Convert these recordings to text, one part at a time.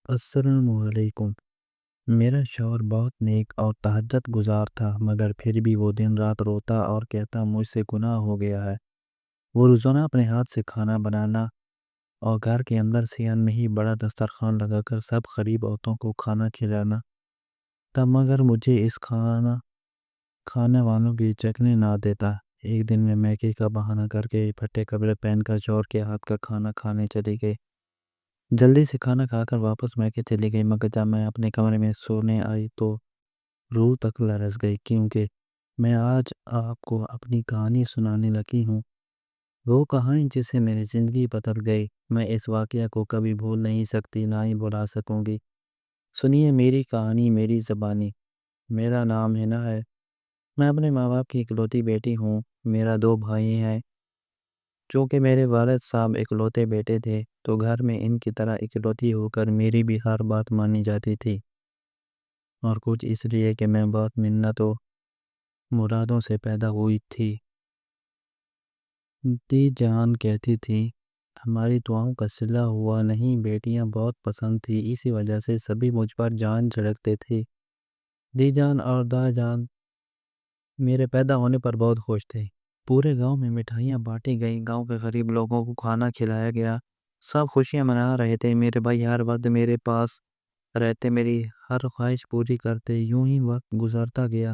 السلام علیکم۔ میرا شوہر بہت نیک اور تہجد گزار تھا، مگر پھر بھی وہ دن رات روتا اور کہتا مجھ سے گناہ ہو گیا ہے۔ وہ روزانہ اپنے ہاتھ سے کھانا بنانا اور گھر کے اندر صحن میں ہی بڑا دسترخوان لگا کر سب غریب عورتوں کو کھانا کھلانا تھا، مگر مجھے اس کھانے والوں کی چکنے نہ دیتا۔ ایک دن میں میکے کا بہانہ کر کے پھٹے کپڑے پہن کر شوہر کے ہاتھ کا کھانا کھانے چلی گئی۔ جلدی سے کھانا کھا کر واپس میکے چلی گئی، مگر جب میں اپنے کمرے میں سونے آئی تو روح تک لرز گئی، کیونکہ میں آج آپ کو اپنی کہانی سنانے لگی ہوں، وہ کہانی جس سے میری زندگی بدل گئی۔ میں اس واقعہ کو کبھی بھول نہیں سکتی، نہ ہی بھلا سکوں گی۔ سنیے میری کہانی میری زبانی۔ میرا نام ہنا ہے، میں اپنے ماں باپ کی اکلوتی بیٹی ہوں۔ میرا 2 بھائی ہیں۔ چونکہ میرے والد صاحب اکلوتے بیٹے تھے تو گھر میں ان کی طرح اکلوتی ہو کر میری بھی ہر بات مانی جاتی تھی، اور کچھ اس لیے کہ میں بہت منت و مرادوں سے پیدا ہوئی تھی۔ دی جان کہتی تھی ہماری دعاؤں کا صلہ ہوا نہیں، بیٹیاں بہت پسند تھی، اسی وجہ سے سبھی مجھ پر جان چھڑکتے تھے۔ دی جان اور دا جان میرے پیدا ہونے پر بہت خوش تھے۔ پورے گاؤں میں مٹھائیاں بانٹی گئی، گاؤں کے غریب لوگوں کو کھانا کھلایا گیا، سب خوشیاں منا رہے تھے۔ میرے بھائی ہر وقت میرے پاس رہتے، میری ہر خواہش پوری کرتے۔ یوں ہی وقت گزرتا گیا،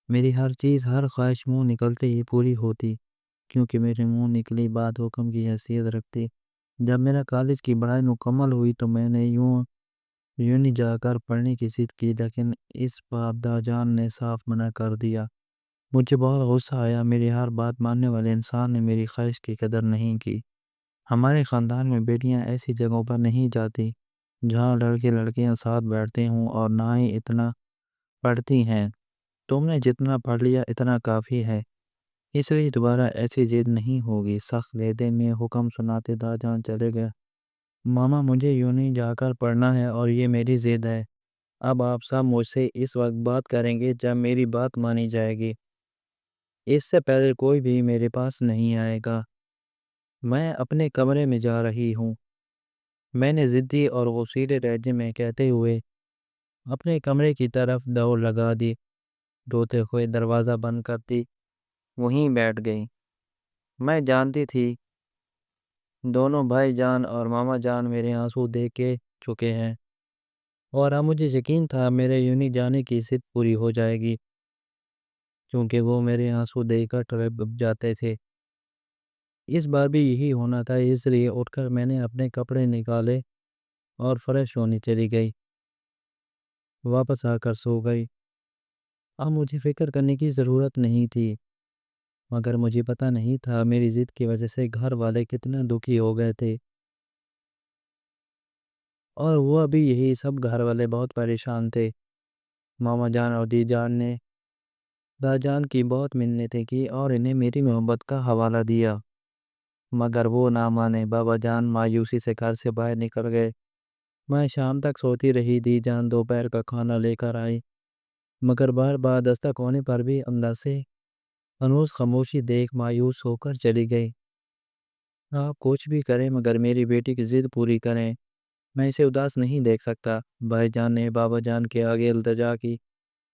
میری ہر چیز ہر خواہش منہ نکلتے ہی پوری ہوتی، کیونکہ میرے منہ نکلی بات حکم کی حیثیت رکھتی۔ جب میرا کالج کی پڑھائی مکمل ہوئی تو میں نے یونی جا کر پڑھنے کی ضد کی، لیکن اس بار دا جان نے صاف منع کر دیا۔ مجھے بہت غصہ آیا، میری ہر بات ماننے والے انسان نے میری خواہش کی قدر نہیں کی۔ ہمارے خاندان میں بیٹیاں ایسی جگہوں پر نہیں جاتی جہاں لڑکے لڑکیاں ساتھ بیٹھتے ہوں، اور نہ ہی اتنا پڑھتی ہیں۔ تم نے جتنا پڑھ لیا اتنا کافی ہے، اس لیے دوبارہ ایسی ضد نہیں ہوگی۔ سخت لیدے میں حکم سناتے دا جان چلے گئے۔ ماما مجھے یونی جا کر پڑھنا ہے اور یہ میری ضد ہے۔ اب آپ سب مجھ سے اس وقت بات کریں گے جب میری بات مانی جائے گی، اس سے پہلے کوئی بھی میرے پاس نہیں آئے گا۔ میں اپنے کمرے میں جا رہی ہوں، میں نے ضدی اور غصیلے لہجے میں کہتے ہوئے اپنے کمرے کی طرف دوڑ لگا دی۔ روتے ہوئے دروازہ بند کرتی وہیں بیٹھ گئی۔ میں جانتی تھی دونوں بھائی جان اور ماما جان میرے آنسو دیکھ کے چکے ہیں، اور اب مجھے یقین تھا میرے یونی جانے کی ضد پوری ہو جائے گی، کیونکہ وہ میرے آنسو دیکھ کر تڑپ جاتے تھے۔ اس بار بھی یہی ہونا تھا، اس لیے اٹھ کر میں نے اپنے کپڑے نکالے اور فریش ہونے چلی گئی، واپس آ کر سو گئی۔ اب مجھے فکر کرنے کی ضرورت نہیں تھی، مگر مجھے پتہ نہیں تھا میری ضد کی وجہ سے گھر والے کتنے دکھی ہو گئے تھے، اور وہ ابھی یہی سب گھر والے بہت پریشان تھے۔ ماما جان اور دی جان نے دا جان کی بہت منتیں کی اور انہیں میری محبت کا حوالہ دیا، مگر وہ نہ مانے۔ بابا جان مایوسی سے گھر سے باہر نکل گئے۔ میں شام تک سوتی رہی۔ دی جان دوپہر کا کھانا لے کر آئی، مگر بار بار دستک ہونے پر بھی اندر سے انوس خاموشی دیکھ مایوس ہو کر چلی گئی۔ آپ کچھ بھی کریں مگر میری بیٹی کی ضد پوری کریں، میں اسے اداس نہیں دیکھ سکتا۔ بھائی جان نے بابا جان کے آگے التجا کی،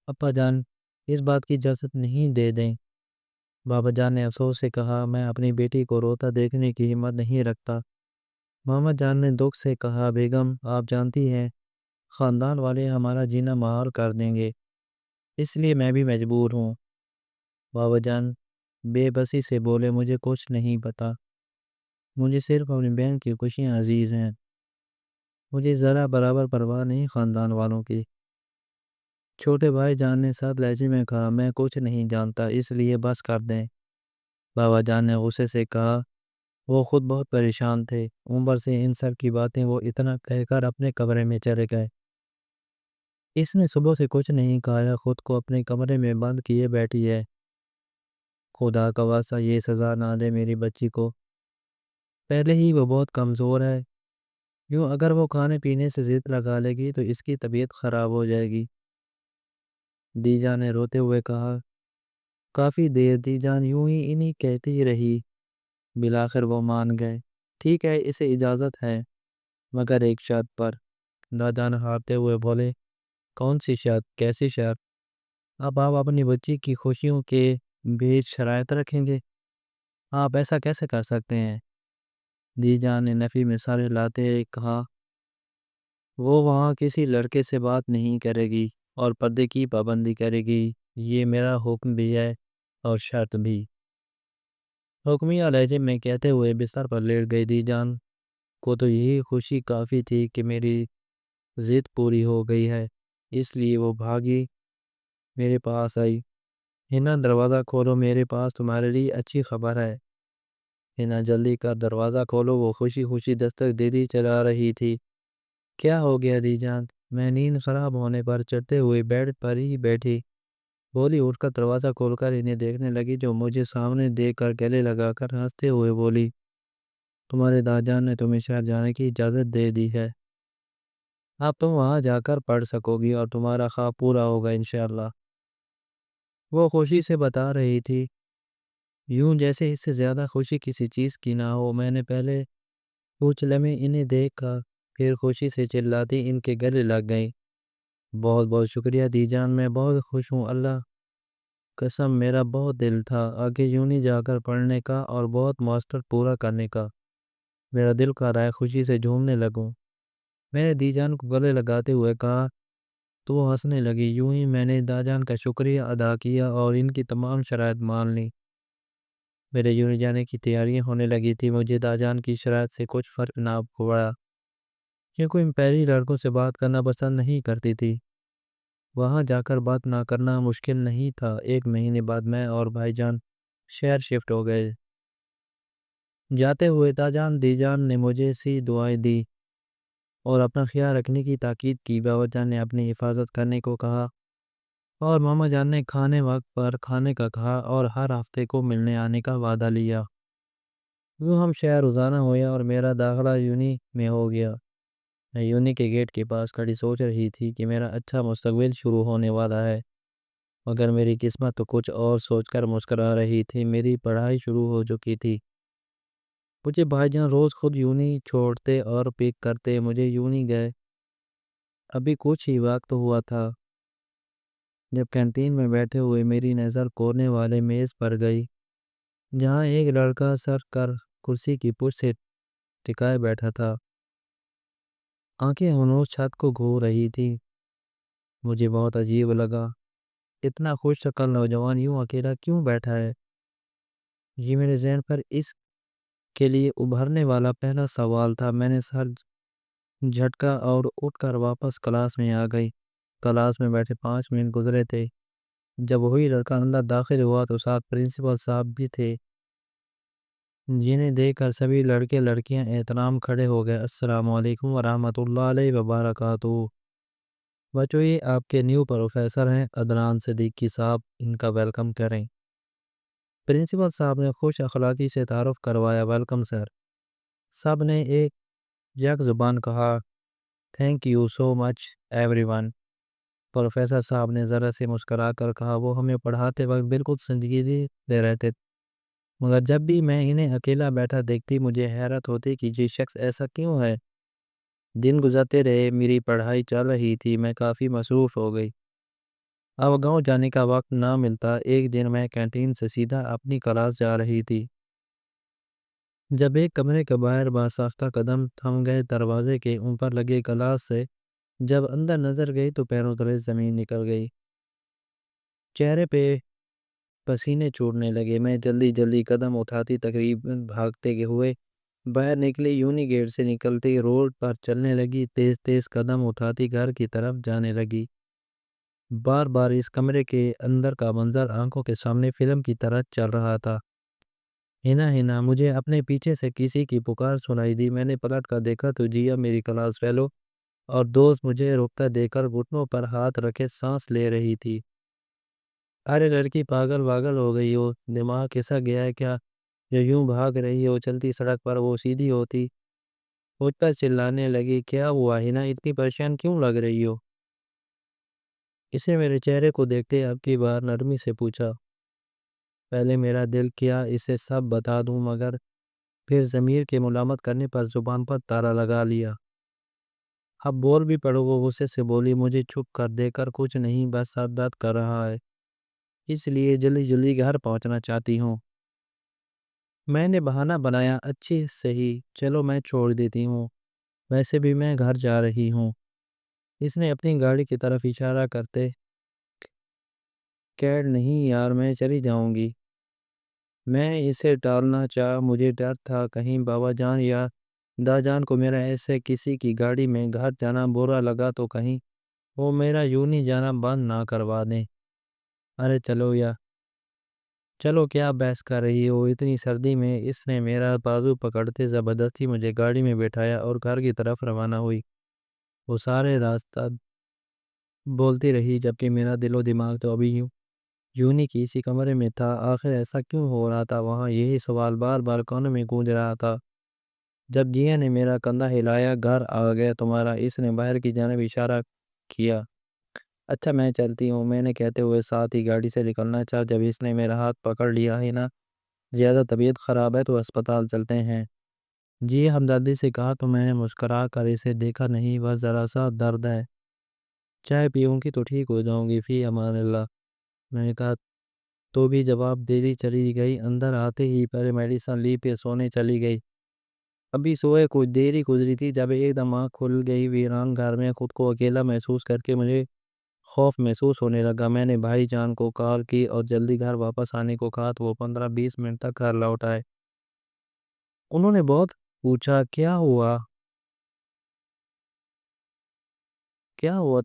ابا جان اس بات کی اجازت نہیں دے دیں۔ بابا جان نے افسوس سے کہا میں اپنی بیٹی کو روتا دیکھنے کی ہمت نہیں رکھتا۔ ماما جان نے دکھ سے کہا بیگم آپ جانتی ہیں خاندان والے ہمارا جینا محال کر دیں گے، اس لیے میں بھی مجبور ہوں۔ بابا جان بے بسی سے بولے مجھے کچھ نہیں پتا، مجھے صرف اپنی بہن کی خوشیاں عزیز ہیں، مجھے ذرا برابر پرواہ نہیں خاندان والوں کی۔ چھوٹے بھائی جان نے سخت لہجے میں کہا میں کچھ نہیں جانتا، اس لیے بس کر دیں۔ بابا جان نے غصے سے کہا وہ خود بہت پریشان تھے، عمر سے ان سب کی باتیں وہ اتنا کہہ کر اپنے کمرے میں چلے گئے۔ اس نے صبح سے کچھ نہیں کھایا، خود کو اپنے کمرے میں بند کیے بیٹھی ہے۔ خدا کا واسطہ یہ سزا نہ دے میری بچی کو، پہلے ہی وہ بہت کمزور ہے، یوں اگر وہ کھانے پینے سے ضد لگا لے گی تو اس کی طبیعت خراب ہو جائے گی۔ دی جان نے روتے ہوئے کہا۔ کافی دیر دی جان یوں ہی انہیں کہتی رہی، بالآخر وہ مان گئے۔ ٹھیک ہے اسے اجازت ہے، مگر ایک شرط پر۔ دادا ہارتے ہوئے بولے، کون سی شرط؟ کیسی شرط؟ اب آپ اپنی بچی کی خوشیوں کے بیچ شرائط رکھیں گے؟ آپ ایسا کیسے کر سکتے ہیں؟ دی جان نے نفی مثالیں لاتے کہا، وہ وہاں کسی لڑکے سے بات نہیں کرے گی اور پردے کی پابندی کرے گی، یہ میرا حکم بھی ہے اور شرط بھی۔ حکمیہ لہجے میں کہتے ہوئے بستر پر لیٹ گئی۔ دی جان کو تو یہی خوشی کافی تھی کہ میری ضد پوری ہو گئی ہے، اس لیے وہ بھاگی میرے پاس آئی۔ ہنا دروازہ کھولو، میرے پاس تمہارے لیے اچھی خبر ہے۔ ہنا جلدی کر دروازہ کھولو، وہ خوشی خوشی دستک دیدی چلا رہی تھی۔ کیا ہو گیا دی جان؟ میں نیند خراب ہونے پر چڑھتے ہوئے بیڈ پر ہی بیٹھی بولی، اٹھ کر دروازہ کھول کر انہیں دیکھنے لگی جو مجھے سامنے دیکھ کر گلے لگا کر ہنستے ہوئے بولی، تمہارے دادا نے تمہیں شہر جانے کی اجازت دے دی ہے، اب تم وہاں جا کر پڑھ سکو گی اور تمہارا خواب پورا ہوگا انشاءاللہ۔ وہ خوشی سے بتا رہی تھی، یوں جیسے اس سے زیادہ خوشی کسی چیز کی نہ ہو۔ میں نے پہلے کچھ لمحے انہیں دیکھا، پھر خوشی سے چلاتی ان کے گلے لگ گئی۔ بہت بہت شکریہ دی جان، میں بہت خوش ہوں، اللہ قسم میرا بہت دل تھا آگے یونی جا کر پڑھنے کا اور بہت ماسٹر پورا کرنے کا، میرا دل کر رہا ہے خوشی سے جھومنے لگوں۔ میں نے دی جان کو گلے لگاتے ہوئے کہا تو وہ ہنسنے لگی۔ یوں ہی میں نے داجان کا شکریہ ادا کیا اور ان کی تمام شرائط مان لی۔ میرے یونی جانے کی تیاریاں ہونے لگی تھی، مجھے داجان کی شرائط سے کچھ فرق نہ پڑا کیونکہ ان پہلی لڑکوں سے بات کرنا پسند نہیں کرتی تھی۔ وہاں جا کر بات نہ کرنا مشکل نہیں تھا۔ 1 مہینے بعد میں اور بھائی جان شہر شفٹ ہو گئے۔ جاتے ہوئے داجان دی جان نے مجھے سی دعائیں دی اور اپنا خیال رکھنے کی تاکید کی۔ بابا جان نے اپنی حفاظت کرنے کو کہا اور ماما جان نے کھانے وقت پر کھانے کا کہا اور ہر ہفتے کو ملنے آنے کا وعدہ لیا۔ وہ ہم شہر روزانہ ہویا اور میرا داخلہ یونی میں ہو گیا۔ میں یونی کے گیٹ کے پاس کھڑی سوچ رہی تھی کہ میرا اچھا مستقبل شروع ہونے والا ہے، مگر میری قسمت تو کچھ اور سوچ کر مسکرا رہی تھی۔ میری پڑھائی شروع ہو چکی تھی، مجھے بھائی جان روز خود یونی چھوڑتے اور پک کرتے، مجھے یونی گئے ابھی کچھ ہی وقت ہوا تھا جب کینٹین میں بیٹھے ہوئے میری نظر کونے والے میز پر گئی جہاں ایک لڑکا سر کر کرسی کی پشت سے ٹکائے بیٹھا تھا، آنکھیں ہنوز چھت کو گھور رہی تھی۔ مجھے بہت عجیب لگا، اتنا خوش شکل نوجوان یوں اکیلا کیوں بیٹھا ہے؟ یہ میرے ذہن پر اس کے لیے ابھرنے والا پہلا سوال تھا۔ میں نے سر جھٹکا اور اٹھ کر واپس کلاس میں آ گئی۔ کلاس میں بیٹھے 5 منٹ گزرے تھے، جب وہی لڑکا اندر داخل ہوا تو ساتھ پرنسپل صاحب بھی تھے، جنہیں دیکھ کر سبھی لڑکے لڑکیاں احترام کھڑے ہو گئے۔ السلام علیکم ورحمۃ اللہ علیہ وبرکاتہ۔ بچوں، یہ آپ کے نیو پروفیسر ہیں عدنان صدیقی صاحب، ان کا ویلکم کریں۔ پرنسپل صاحب نے خوش اخلاقی سے تعارف کروایا۔ Welcome sir. سب نے ایک یک زبان کہا، thank you so much every one. Professor صاحب نے ذرا سے مسکرا کر کہا، وہ ہمیں پڑھاتے وقت بالکل سنجیدگی دے رہتے، مگر جب بھی میں انہیں اکیلا بیٹھا دیکھتی مجھے حیرت ہوتی کہ یہ شخص ایسا کیوں ہے۔ دن گزرتے رہے، میری پڑھائی چل رہی تھی، میں کافی مصروف ہو گئی، اب گاؤں جانے کا وقت نہ ملتا۔ ایک دن میں کینٹین سے سیدھا اپنی کلاس جا رہی تھی جب ایک کمرے کے باہر باصاختہ قدم تھم گئے دروازے کے اوپر لگے گلاس سے۔ جب اندر نظر گئی تو پیروں تلے زمین نکل گئی، چہرے پہ پسینے چھوٹنے لگے۔ میں جلدی جلدی قدم اٹھاتی تقریباً بھاگتے ہوئے باہر نکلی، یونی گیٹ سے نکلتی روڈ پر چلنے لگی، تیز تیز قدم اٹھاتی گھر کی طرف جانے لگی۔ بار بار اس کمرے کے اندر کا منظر آنکھوں کے سامنے فلم کی طرح چل رہا تھا۔ ہنا ہنا مجھے اپنے پیچھے سے کسی کی پکار سنائی دی۔ میں نے پلٹ کر دیکھا تو جیا میری کلاس فیلو اور دوست مجھے رکتا دیکھ کر گھٹنوں پر ہاتھ رکھے سانس لے رہی تھی۔ ارے لڑکی، پاگل واگل ہو گئی ہو؟ دماغ کسا گیا ہے کیا جو یوں بھاگ رہی ہو؟ چلتی سڑک پر وہ سیدھی ہوتی مجھ پر چلانے لگی، کیا ہوا ہنا، اتنی پریشان کیوں لگ رہی ہو؟ اسے میرے چہرے کو دیکھتے اب کی بار نرمی سے پوچھا۔ پہلے میرا دل کیا اسے سب بتا دوں، مگر پھر ضمیر کے ملامت کرنے پر زبان پر تالا لگا لیا۔ اب بول بھی پڑو۔ وہ غصے سے بولی، مجھے چھپ کر دے کر کچھ نہیں، بس سر درد کر رہا ہے، اس لیے جلدی جلدی گھر پہنچنا چاہتی ہوں۔ میں نے بہانہ بنایا، اچھی صحیح، چلو میں چھوڑ دیتی ہوں، ویسے بھی میں گھر جا رہی ہوں۔ اس نے اپنی گاڑی کی طرف اشارہ کرتے کہا، نہیں یار، میں چلی جاؤں گی۔ میں اسے ٹالنا چاہا، مجھے ڈر تھا کہیں بابا جان یا دا جان کو میرا ایسے کسی کی گاڑی میں گھر جانا برا لگا تو کہیں وہ میرا یوں ہی جانا بند نہ کروا دیں۔ ارے چلو کیا بحث کر رہی ہو اتنی سردی میں؟ اس نے میرا بازو پکڑتے زبردستی مجھے گاڑی میں بٹھایا اور گھر کی طرف روانہ ہوئی۔ وہ سارے راستہ بولتی رہی، جبکہ میرا دل و دماغ تو ابھی یوں ہی کسی کمرے میں تھا۔ آخر ایسا کیوں ہو رہا تھا وہاں؟ یہی سوال بار بار کانوں میں گونج رہا تھا۔ جب جیا نے میرا کندھا ہلایا، گھر آ گیا تمہارا، اس نے باہر کی جانب اشارہ کیا۔ اچھا میں چلتی ہوں، میں نے کہتے ہوئے ساتھ ہی گاڑی سے نکلنا چاہا، جب اس نے میرا ہاتھ پکڑ لیا، ہے نا زیادہ طبیعت خراب ہے تو اسپتال چلتے ہیں؟ جی ہمدردی سے کہا تو میں نے مسکرا کر اسے دیکھا، نہیں بس ذرا سا درد ہے، چائے پیوں گی تو ٹھیک ہو جاؤں گی، فی امان اللہ۔ میں نے کہا تو بھی جواب دے چلی گئی۔ اندر آتے ہی پہلے میڈیسن لی پہ سونے چلی گئی۔ ابھی سوئے کچھ دیر ہی گزری تھی جب ایک دم آنکھ کھل گئی۔ ویران گھر میں خود کو اکیلا محسوس کر کے مجھے خوف محسوس ہونے لگا۔ میں نے بھائی جان کو کال کی اور جلدی گھر واپس آنے کو کہا تو وہ 15-20 منٹ تک گھر لوٹ آئے۔ انہوں نے بہت پوچھا کیا ہوا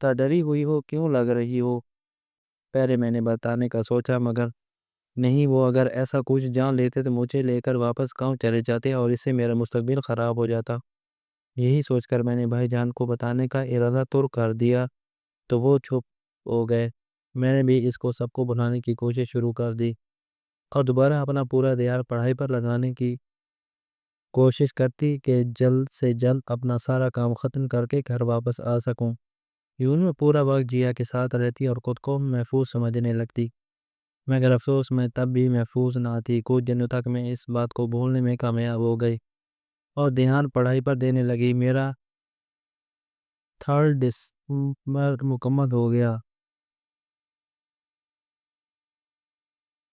تھا، ڈری ہوئی ہو، کیوں لگ رہی ہو؟ پہلے میں نے بتانے کا سوچا مگر نہیں، وہ اگر ایسا کچھ جان لیتے تو مجھے لے کر واپس گاؤں چلے جاتے اور اس سے میرا مستقبل خراب ہو جاتا۔ یہی سوچ کر میں نے بھائی جان کو بتانے کا ارادہ ترک کر دیا تو وہ چھپ ہو گئے۔ میں نے بھی اس کو سب کو بلانے کی کوشش شروع کر دی اور دوبارہ اپنا پورا دھیان پڑھائی پر لگانے کی کوشش کرتی کہ جلد سے جلد اپنا سارا کام ختم کر کے گھر واپس آ سکوں۔ یوں میں پورا وقت جیا کے ساتھ رہتی اور خود کو محفوظ سمجھنے لگتی، مگر افسوس میں تب بھی محفوظ نہ تھی۔ کچھ دنوں تک میں اس بات کو بھولنے میں کامیاب ہو گئی اور دھیان پڑھائی پر دینے لگی۔ میرا 3rd دسمبر مکمل ہو گیا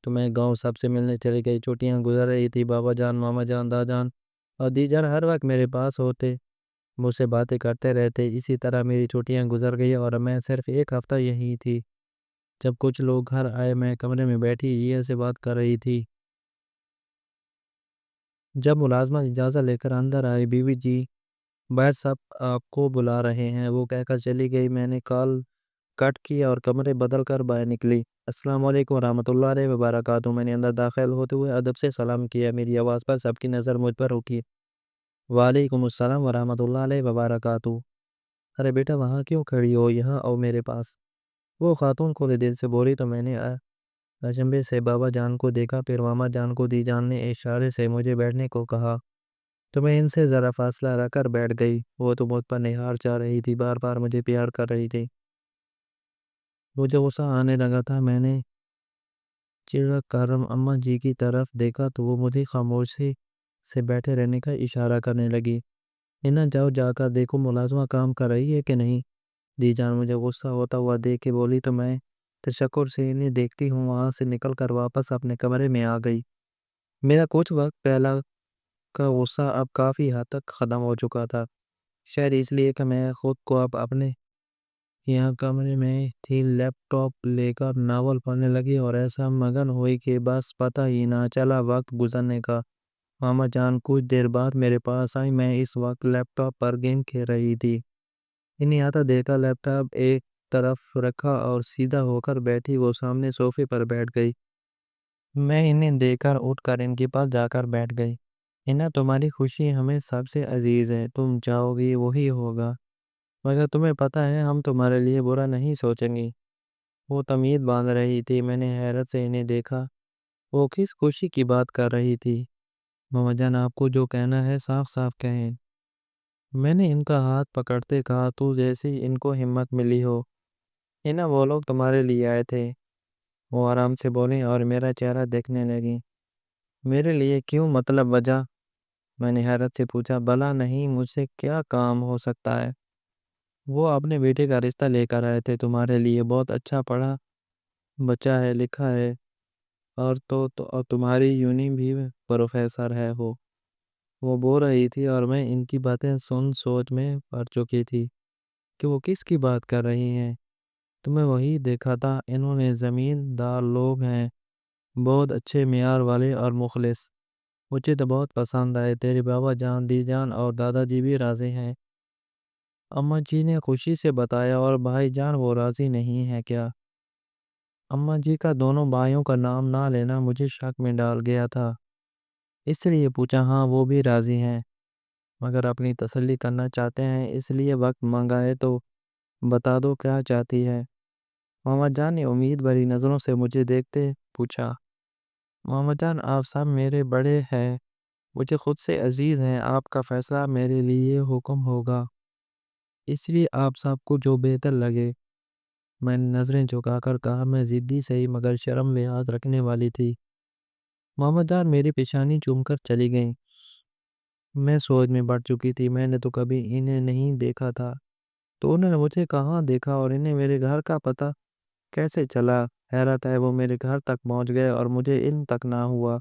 تو میں گاؤں سب سے ملنے چلی گئی۔ چھٹیاں گزر رہی تھی، بابا جان، ماما جان، دا جان اور دی جان ہر وقت میرے پاس ہوتے، مجھ سے باتیں کرتے رہتے۔ اسی طرح میری چھٹیاں گزر گئی اور میں صرف ایک ہفتہ یہیں تھی جب کچھ لوگ گھر آئے۔ میں کمرے میں بیٹھی یہ سے بات کر رہی تھی جب ملازمہ اجازت لے کر اندر آئی۔ بیوی جی باہر سب آپ کو بلا رہے ہیں، وہ کہہ کر چلی گئی۔ میں نے کال کٹ کیا اور کمرے بدل کر باہر نکلی۔ السلام علیکم ورحمۃ اللہ علیہ وبرکاتہ۔ میں نے اندر داخل ہوتے ہوئے ادب سے سلام کیا۔ میری آواز پر سب کی نظر مجھ پر اٹھی۔ وعلیکم السلام ورحمۃ اللہ علیہ وبرکاتہ۔ ارے بیٹا وہاں کیوں کھڑی ہو، یہاں آؤ میرے پاس، وہ خاتون کھلے دل سے بولی تو میں نے اچنبے سے بابا جان کو دیکھا، پھر ماما جان کو۔ دی جان نے اشارے سے مجھے بیٹھنے کو کہا تو میں ان سے ذرا فاصلہ رکھ کر بیٹھ گئی۔ وہ تو مجھ پر نہار چاہ رہی تھی، بار بار مجھے پیار کر رہی تھی۔ مجھے غصہ آنے لگا تھا۔ میں نے چڑھ کر اماں جی کی طرف دیکھا تو وہ مجھے خاموشی سے بیٹھے رہنے کا اشارہ کرنے لگی۔ انہاں جاؤ، جا کر دیکھو ملازمہ کام کر رہی ہے کہ نہیں۔ دی جان مجھے غصہ ہوتا ہوا دیکھ کے بولی تو میں تشکر سے انہیں دیکھتی ہوں وہاں سے نکل کر واپس اپنے کمرے میں آ گئی۔ میرا کچھ وقت پہلا کا غصہ اب کافی حد تک ختم ہو چکا تھا، شاید اس لیے کہ میں خود کو اب اپنے یہاں کمرے میں تھی، لیپ ٹاپ لے کر ناول پڑھنے لگی اور ایسا مگن ہوئی کہ بس پتہ ہی نہ چلا وقت گزرنے کا۔ ماما جان کچھ دیر بعد میرے پاس آئی۔ میں اس وقت لیپ ٹاپ پر گیم کھیل رہی تھی۔ انہیں آتا دیکھا، لیپ ٹاپ ایک طرف رکھا اور سیدھا ہو کر بیٹھی وہ سامنے صوفے پر بیٹھ گئی۔ میں انہیں دیکھ کر اٹھ کر ان کے پاس جا کر بیٹھ گئی۔ انہاں تمہاری خوشی ہمیں سب سے عزیز ہے، تم چاہو گی وہی ہوگا، مگر تمہیں پتہ ہے ہم تمہارے لیے برا نہیں سوچیں گی۔ وہ تمید باندھ رہی تھی۔ میں نے حیرت سے انہیں دیکھا، وہ کس خوشی کی بات کر رہی تھی؟ ماما جان آپ کو جو کہنا ہے صاف صاف کہیں۔ میں نے ان کا ہاتھ پکڑتے کہا، تو جیسی ان کو ہمت ملی ہو، انہاں وہ لوگ تمہارے لیے آئے تھے، وہ آرام سے بولیں اور میرا چہرہ دیکھنے لگیں۔ میرے لیے کیوں، مطلب وجہ؟ میں نے حیرت سے پوچھا۔ بھلا نہیں، مجھ سے کیا کام ہو سکتا ہے؟ وہ اپنے بیٹے کا رشتہ لے کر آئے تھے تمہارے لیے، بہت اچھا پڑھا بچہ ہے، لکھا ہے، اور تمہاری یونی بھی پروفیسر ہے ہو۔ وہ بول رہی تھی اور میں ان کی باتیں سن سوچ میں پڑ چکی تھی کہ وہ کس کی بات کر رہی ہیں۔ تمہیں وہی دیکھا تھا، انہوں نے زمیندار لوگ ہیں، بہت اچھے معیار والے اور مخلص، مجھے تو بہت پسند آئے۔ تیرے بابا جان، دی جان اور دادا جی بھی راضی ہیں؟ اماں جی نے خوشی سے بتایا۔ اور بھائی جان وہ راضی نہیں ہے کیا؟ اماں جی کا دونوں بھائیوں کا نام نہ لینا مجھے شک میں ڈال گیا تھا، اس لیے پوچھا۔ ہاں وہ بھی راضی ہیں، مگر اپنی تسلی کرنا چاہتے ہیں، اس لیے وقت مانگا ہے۔ تو بتا دو کیا چاہتی ہے؟ ماما جان نے امید بھری نظروں سے مجھے دیکھتے پوچھا۔ ماما جان آپ سب میرے بڑے ہیں، مجھے خود سے عزیز ہیں، آپ کا فیصلہ میرے لیے حکم ہوگا، اس لیے آپ سب کو جو بہتر لگے۔ میں نے نظریں جھکا کر کہا، میں ضدی صحیح مگر شرم لحاظ رکھنے والی تھی۔ ماما جان میری پیشانی چوم کر چلی گئیں۔ میں سوچ میں پڑ چکی تھی، میں نے تو کبھی انہیں نہیں دیکھا تھا، تو انہوں نے مجھے کہاں دیکھا اور انہیں میرے گھر کا پتہ کیسے چلا؟ حیرت ہے وہ میرے گھر تک پہنچ گئے اور مجھے علم تک نہ ہوا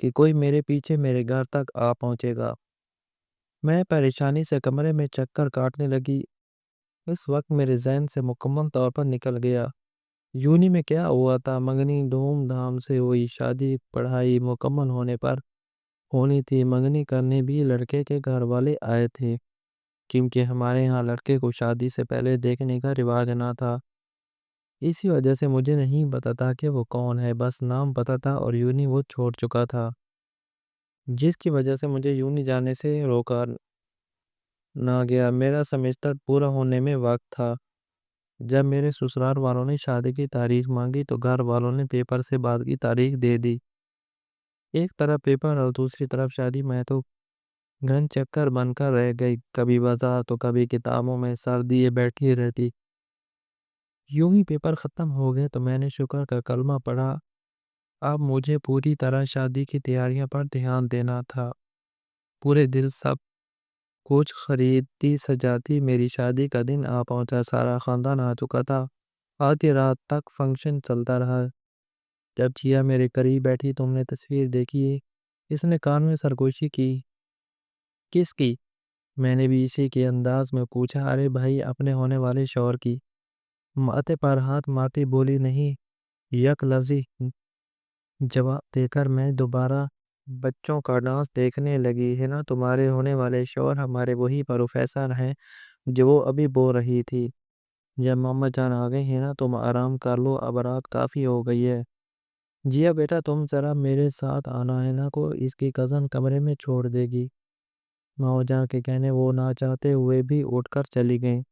کہ کوئی میرے پیچھے میرے گھر تک آ پہنچے گا۔ میں پریشانی سے کمرے میں چکر کاٹنے لگی۔ اس وقت میرے ذہن سے مکمل طور پر نکل گیا یونی میں کیا ہوا تھا۔ منگنی دھوم دھام سے ہوئی، شادی پڑھائی مکمل ہونے پر ہونی تھی، منگنی کرنے بھی لڑکے کے گھر والے آئے تھے، کیونکہ ہمارے ہاں لڑکے کو شادی سے پہلے دیکھنے کا رواج نہ تھا۔ اسی وجہ سے مجھے نہیں پتا تھا کہ وہ کون ہے، بس نام پتا تھا اور یونی وہ چھوڑ چکا تھا، جس کی وجہ سے مجھے یونی جانے سے روکا نہ گیا۔ میرا سمیسٹر پورا ہونے میں وقت تھا جب میرے سسرال والوں نے شادی کی تاریخ مانگی تو گھر والوں نے پیپر سے بعد کی تاریخ دے دی۔ ایک طرف پیپر اور دوسری طرف شادی، میں تو گھن چکر بن کر رہ گئی، کبھی بازار تو کبھی کتابوں میں سر دیے بیٹھی رہتی۔ یوں ہی پیپر ختم ہو گئے تو میں نے شکر کا کلمہ پڑھا، اب مجھے پوری طرح شادی کی تیاریاں پر دھیان دینا تھا۔ پورے دل سب کچھ خریدتی سجاتی میری شادی کا دن آ پہنچا، سارا خاندان آ چکا تھا، آدھی رات تک فنکشن چلتا رہا۔ جب جیا میرے قریب بیٹھی، تم نے تصویر دیکھی ہے؟ اس نے کان میں سرگوشی کی۔ کس کی؟ میں نے بھی اسی کے انداز میں پوچھا۔ ارے بھائی، اپنے ہونے والے شوہر کی۔ ماتھے پر ہاتھ مارتی بولی، نہیں، یک لفظی جواب دے کر میں دوبارہ بچوں کا ڈانس دیکھنے لگی۔ ہے نا، تمہارے ہونے والے شوہر ہمارے وہی پروفیسر ہیں جو وہ ابھی بول رہی تھی۔ جب ماما جان آ گئے ہیں نا، تم آرام کر لو، اب رات کافی ہو گئی ہے۔ جیا بیٹا، تم ذرا میرے ساتھ آنا، ہے نا کو اس کی کزن کمرے میں چھوڑ دے گی۔ ماما جان کے کہنے وہ نہ چاہتے ہوئے بھی اٹھ کر چلی گئیں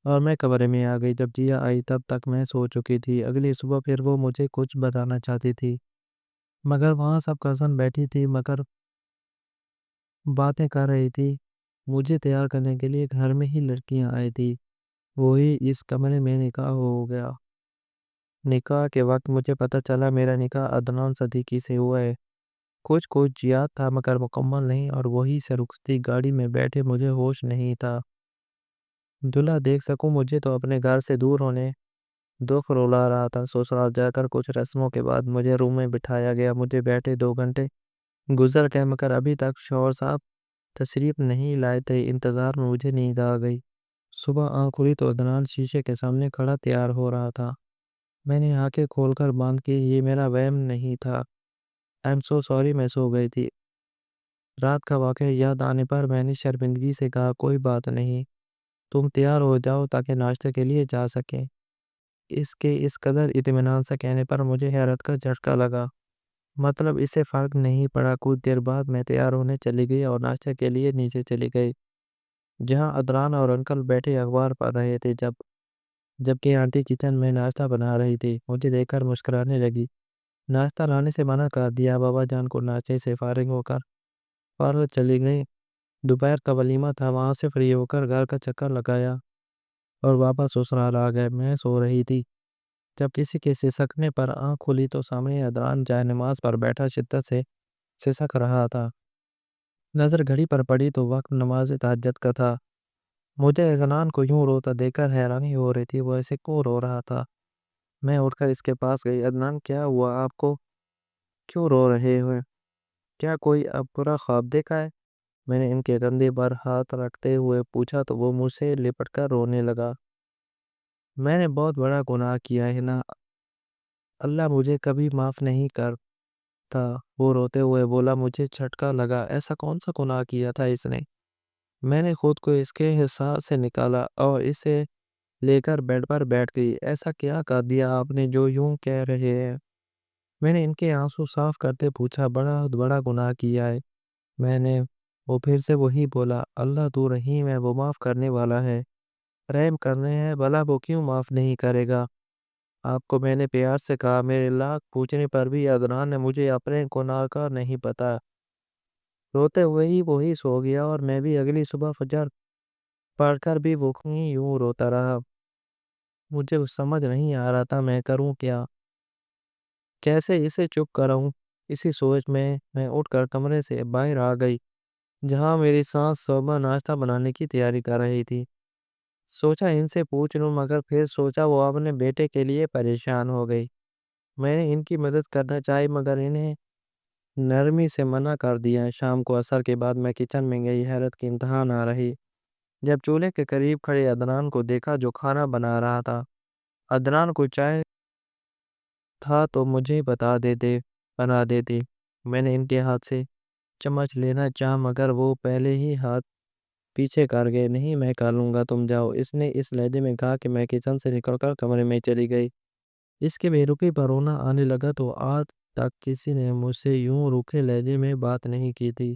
اور میں کمرے میں آ گئی۔ جب جیا آئی تب تک میں سو چکی تھی۔ اگلی صبح پھر وہ مجھے کچھ بتانا چاہتی تھی، مگر وہاں سب کزن بیٹھی تھی، مگر باتیں کر رہی تھی۔ مجھے تیار کرنے کے لیے گھر میں ہی لڑکیاں آئی تھی، وہی اس کمرے میں نکاح ہو گیا۔ نکاح کے وقت مجھے پتا چلا میرا نکاح عدنان صدیقی سے ہوا ہے۔ کچھ کچھ یاد تھا مگر مکمل نہیں، اور وہی سے رخصتی گاڑی میں بیٹھے مجھے ہوش نہیں تھا۔ دلہا دیکھ سکوں، مجھے تو اپنے گھر سے دور ہونے دکھ رولا رہا تھا۔ سسرال جا کر کچھ رسموں کے بعد مجھے روم میں بٹھایا گیا۔ مجھے بیٹھے 2 گھنٹے گزر گئے مگر ابھی تک شوہر صاحب تشریف نہیں لائے تھے۔ انتظار میں مجھے نیند آ گئی۔ صبح آنکھ کھلی تو عدنان شیشے کے سامنے کھڑا تیار ہو رہا تھا۔ میں نے آنکھیں کھول کر بند کی، یہ میرا وہم نہیں تھا۔ I'm so sorry، میں سو گئی تھی۔ رات کا واقعہ یاد آنے پر میں نے شرمندگی سے کہا، کوئی بات نہیں، تم تیار ہو جاؤ تاکہ ناشتے کے لیے جا سکیں۔ اس کے اس قدر اطمینان سے کہنے پر مجھے حیرت کا جھٹکا لگا۔ مطلب اسے فرق نہیں پڑا۔ کچھ دیر بعد میں تیار ہونے چلی گئی اور ناشتے کے لیے نیچے چلی گئی، جہاں عدنان اور انکل بیٹھے اخبار پڑھ رہے تھے، جبکہ آنٹی کچن میں ناشتہ بنا رہی تھی۔ مجھے دیکھ کر مسکرانے لگی۔ ناشتہ لانے سے منع کر دیا۔ بابا جان کو ناشتے سے فارغ ہو کر پارلر چلی گئی۔ دوپہر کا ولیمہ تھا، وہاں سے فری ہو کر گھر کا چکر لگایا اور واپس سسرال آ گئے۔ میں سو رہی تھی جب کسی کے سسکنے پر آنکھ کھلی تو سامنے عدنان جائے نماز پر بیٹھا شدت سے سسک رہا تھا۔ نظر گھڑی پر پڑی تو وقت نماز تہجد کا تھا۔ مجھے عدنان کو یوں روتا دیکھ کر حیرانی ہو رہی تھی، وہ ایسے کیوں رو رہا تھا؟ میں اٹھ کر اس کے پاس گئی۔ عدنان، کیا ہوا آپ کو؟ کیوں رو رہے ہوئے؟ کیا کوئی اب برا خواب دیکھا ہے؟ میں نے ان کے کندھے پر ہاتھ رکھتے ہوئے پوچھا تو وہ مجھ سے لپٹ کر رونے لگا۔ میں نے بہت بڑا گناہ کیا ہے نا، اللہ مجھے کبھی معاف نہیں کرتا۔ وہ روتے ہوئے بولا۔ مجھے جھٹکا لگا، ایسا کون سا گناہ کیا تھا اس نے؟ میں نے خود کو اس کے حساب سے نکالا اور اسے لے کر بیڈ پر بیٹھ گئی۔ ایسا کیا کر دیا آپ نے جو یوں کہہ رہے ہیں؟ میں نے ان کے آنسو صاف کرتے پوچھا۔ بڑا بڑا گناہ کیا ہے میں نے۔ وہ پھر سے وہی بولا۔ اللہ تو رحیم ہے، وہ معاف کرنے والا ہے، رحم کرنے ہے، بھلا وہ کیوں معاف نہیں کرے گا آپ کو؟ میں نے پیار سے کہا۔ میرے لاکھ پوچھنے پر بھی عدنان نے مجھے اپنے گناہ کا نہیں پتا۔ روتے ہوئے ہی وہی سو گیا اور میں بھی اگلی صبح فجر پڑھ کر بھی وہ یوں روتا رہا۔ مجھے کچھ سمجھ نہیں آ رہا تھا میں کروں کیا، کیسے اسے چپ کراؤں۔ اسی سوچ میں اٹھ کر کمرے سے باہر آ گئی جہاں میری سانس صبح ناشتہ بنانے کی تیاری کر رہی تھی۔ سوچا ان سے پوچھ لوں، مگر پھر سوچا وہ اپنے بیٹے کے لیے پریشان ہو گئی۔ میں نے ان کی مدد کرنا چاہی مگر انہیں نرمی سے منع کر دیا۔ شام کو عصر کے بعد میں کچن میں گئی، حیرت کی انتہا نہ رہی جب چولہے کے قریب کھڑے عدنان کو دیکھا جو کھانا بنا رہا تھا۔ عدنان کو چائے تھا تو مجھے بنا دیتے۔ میں نے ان کے ہاتھ سے چمچ لینا چاہا مگر وہ پہلے ہی ہاتھ پیچھے کر گئے۔ نہیں میں کر لوں گا، تم جاؤ، اس نے اس لہجے میں کہا کہ میں کچن سے نکل کر کمرے میں چلی گئی۔ اس کے بے رخی پر رونا آنے لگا تو آج تک کسی نے مجھ سے یوں روکھے لہجے میں بات نہیں کی تھی۔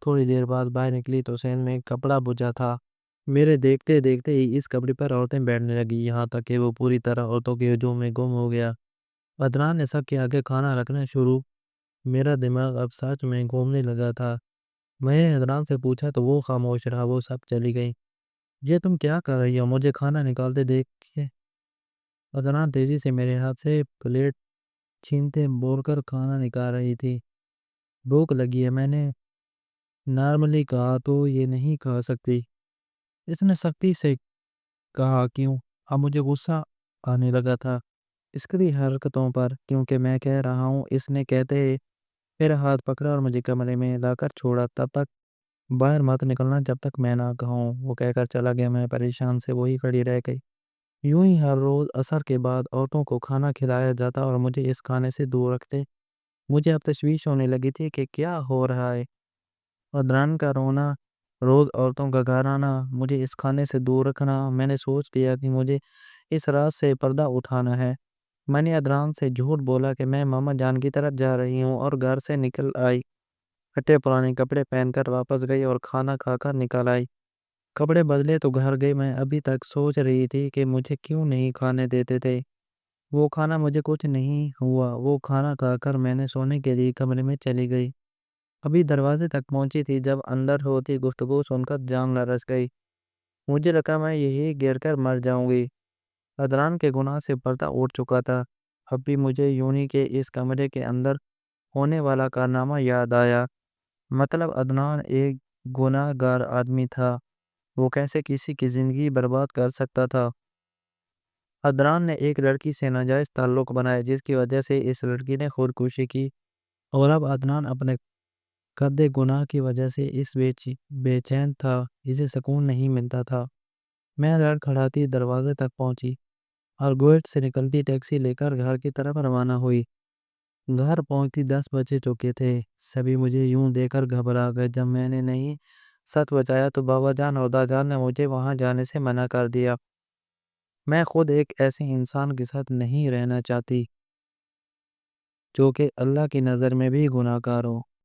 تھوڑی دیر بعد باہر نکلی تو صحن میں کپڑا بجھا تھا۔ میرے دیکھتے دیکھتے ہی اس کپڑے پر عورتیں بیٹھنے لگی، یہاں تک کہ وہ پوری طرح عورتوں کے ہجوم میں گم ہو گیا۔ عدنان نے سب کے آگے کھانا رکھنا شروع۔ میرا دماغ اب سچ میں گھومنے لگا تھا۔ میں نے عدنان سے پوچھا تو وہ خاموش رہا، وہ سب چلی گئی۔ یہ تم کیا کر رہی ہو؟ مجھے کھانا نکالتے دیکھ کے عدنان تیزی سے میرے ہاتھ سے پلیٹ چھینتے بول کر کھانا نکال رہی تھی۔ بھوک لگی ہے، میں نے نارملی کہا تو یہ نہیں کھا سکتی۔ اس نے سختی سے کہا کیوں؟ اب مجھے غصہ آنے لگا تھا اس کی حرکتوں پر، کیونکہ میں کہہ رہا ہوں۔ اس نے کہتے میرا ہاتھ پکڑا اور مجھے کمرے میں لا کر چھوڑا۔ تب تک باہر مت نکلنا جب تک میں نہ کہوں، وہ کہہ کر چلا گیا۔ میں پریشان سے وہی کھڑی رہ گئی۔ یوں ہی ہر روز عصر کے بعد عورتوں کو کھانا کھلایا جاتا اور مجھے اس کھانے سے دور رکھتے۔ مجھے اب تشویش ہونے لگی تھی کہ کیا ہو رہا ہے۔ عدنان کا رونا، روز عورتوں کا گھر آنا، مجھے اس کھانے سے دور رکھنا۔ میں نے سوچ لیا کہ مجھے اس راز سے پردہ اٹھانا ہے۔ میں نے عدنان سے جھوٹ بولا کہ میں ماما جان کی طرف جا رہی ہوں اور گھر سے نکل آئی۔ پھٹے پرانے کپڑے پہن کر واپس گئی اور کھانا کھا کر نکل آئی۔ کپڑے بدلے تو گھر گئی۔ میں ابھی تک سوچ رہی تھی کہ مجھے کیوں نہیں کھانے دیتے تھے وہ کھانا، مجھے کچھ نہیں ہوا۔ وہ کھانا کھا کر میں نے سونے کے لیے کمرے میں چلی گئی۔ ابھی دروازے تک پہنچی تھی جب اندر ہوتی گفتگو سن کر جان لرز گئی۔ مجھے لگا میں یہی گر کر مر جاؤں گی۔ عدنان کے گناہ سے پردہ اٹھ چکا تھا۔ اب بھی مجھے یونی کے اس کمرے کے اندر ہونے والا کارنامہ یاد آیا۔ مطلب عدنان ایک گناہ گار آدمی تھا، وہ کیسے کسی کی زندگی برباد کر سکتا تھا؟ عدنان نے ایک لڑکی سے ناجائز تعلق بنایا جس کی وجہ سے اس لڑکی نے خودکشی کی، اور اب عدنان اپنے کردے گناہ کی وجہ سے اس بے چین تھا، اسے سکون نہیں ملتا تھا۔ میں لڑکھڑاتی دروازے تک پہنچی اور گیٹ سے نکلتی ٹیکسی لے کر گھر کی طرف روانہ ہوئی۔ گھر پہنچتی 10 بجے چکے تھے۔ سبھی مجھے یوں دیکھ کر گھبرا گئے۔ جب میں نے نہیں سچ بتایا تو بابا جان اور دادا جان نے مجھے وہاں جانے سے منع کر دیا۔ میں خود ایک ایسے انسان کے ساتھ نہیں رہنا چاہتی جو کہ اللہ کی نظر میں بھی گناہ گار ہو۔